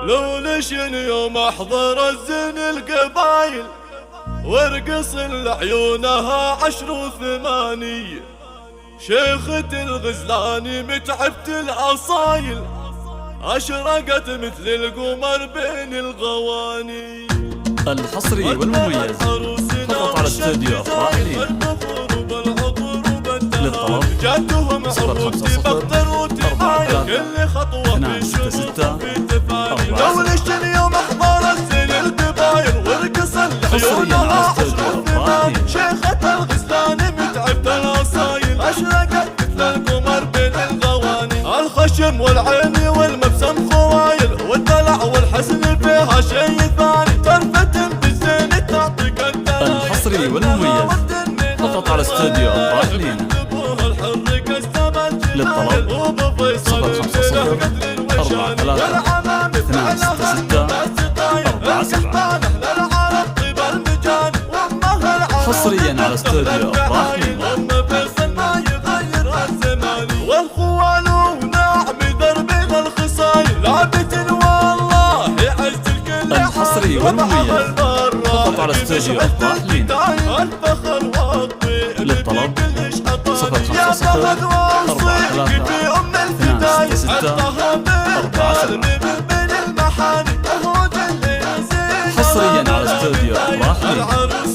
لولشن يوم احضر الزين القبايل وارقص لعيونها 10 و8. شيخة الغزلاني متعبة الاصايل اشرقت مثل القمر بين الغواني. الحصري والمميز فقط على استوديو أفراح لين. للطلب جاتهم عروسي بقدر وتفايل كل خطوة في شوق في تفايل. لولشن يوم احضر الزين القبايل وارقص لعيونها 10 و8. شيخة الغزلاني متعبة الاصايل اشرقت مثل القمر بين الغواني. الخشم والعين والمبسم خوايل والدلع والحسن فيها شي ثاني. ترفتم بالزين تعطيك الدلع. الحصري والمميز فقط على استوديو أفراح لين. للطلب 050 43 266 47. حصريا على استوديو أفراح لين. والخوال ونعم دربنا الخصايل لعبة والله عز الكل. الحصري والمميز فقط على استوديو أفراح لين. للطلب 050 43 266 47. حصريا على استوديو أفراح لين.